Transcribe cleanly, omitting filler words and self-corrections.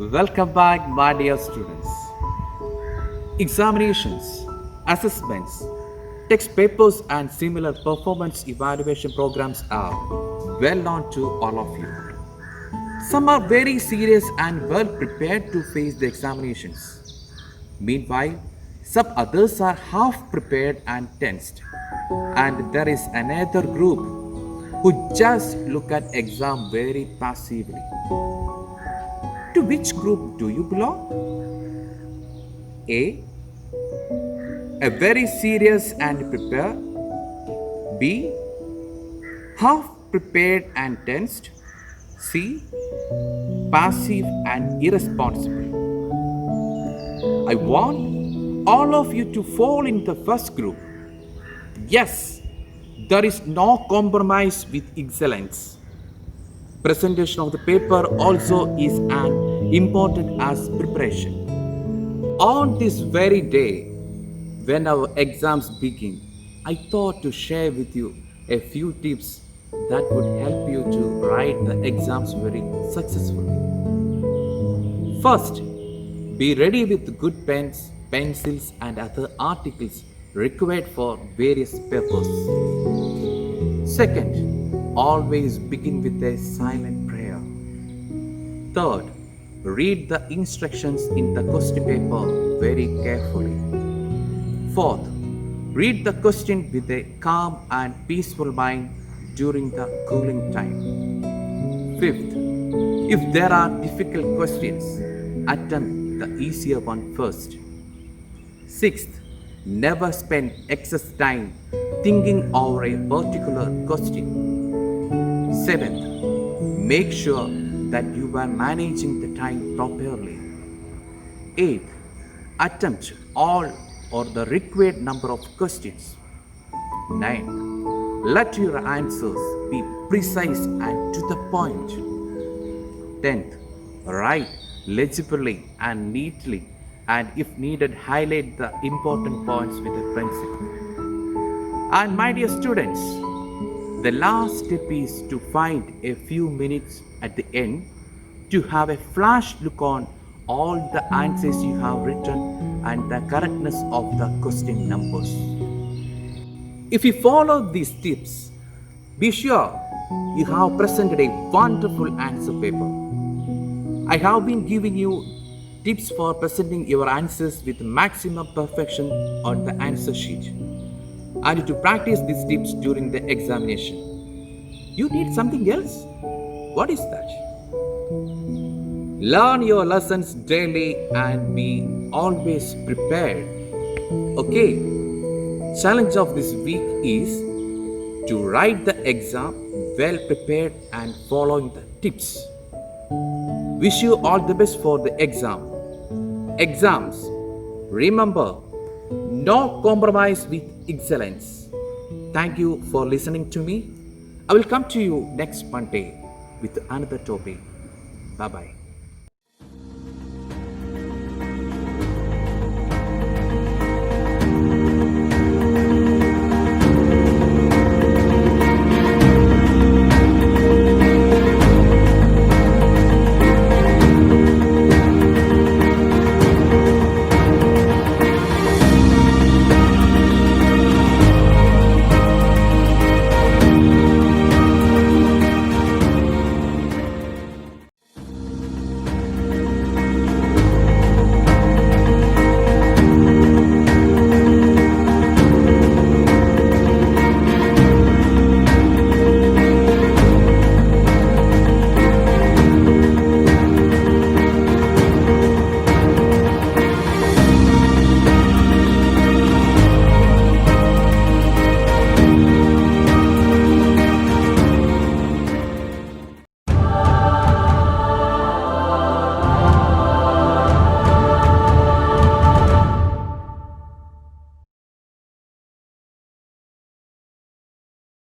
Welcome back, my dear students. Examinations, assessments, text papers, and similar performance evaluation programs are well known to all of you. Some are very serious and well prepared to face the examinations. Meanwhile, some others are half prepared and tensed. And there is another group who just look at exam very passively. To which group do you belong? A. A very serious and prepared. B. Half prepared and tensed. C. Passive and irresponsible. I want all of you to fall in the first group. Yes, there is no compromise with excellence. Presentation of the paper also is as important as preparation. On this very day, when our exams begin, I thought to share with you a few tips that would help you to write the exams very successfully. First, be ready with good pens, pencils, and other articles required for various papers. Second, always begin with a silent prayer. Third, read the instructions in the question paper very carefully. Fourth, read the question with a calm and peaceful mind during the cooling time. Fifth, if there are difficult questions, attempt the easier one first. Sixth, never spend excess time thinking over a particular question. Seventh, make sure that you are managing the time properly. Eighth, attempt all or the required number of questions. Ninth, let your answers be precise and to the point. 10th, write legibly and neatly, and if needed, highlight the important points with a pencil. And my dear students, the last step is to find a few minutes at the end to have a flash look on all the answers you have written and the correctness of the question numbers. If you follow these tips, be sure you have presented a wonderful answer paper. I have been giving you tips for presenting your answers with maximum perfection on the answer sheet. And to practice these tips during the examination. You need something else? What is that? Learn your lessons daily and be always prepared. Okay, challenge of this week is to write the exam well prepared and following the tips. Wish you all the best for the exam. Exams, remember, no compromise with excellence. Thank you for listening to me. I will come to you next Monday with another topic. Bye bye.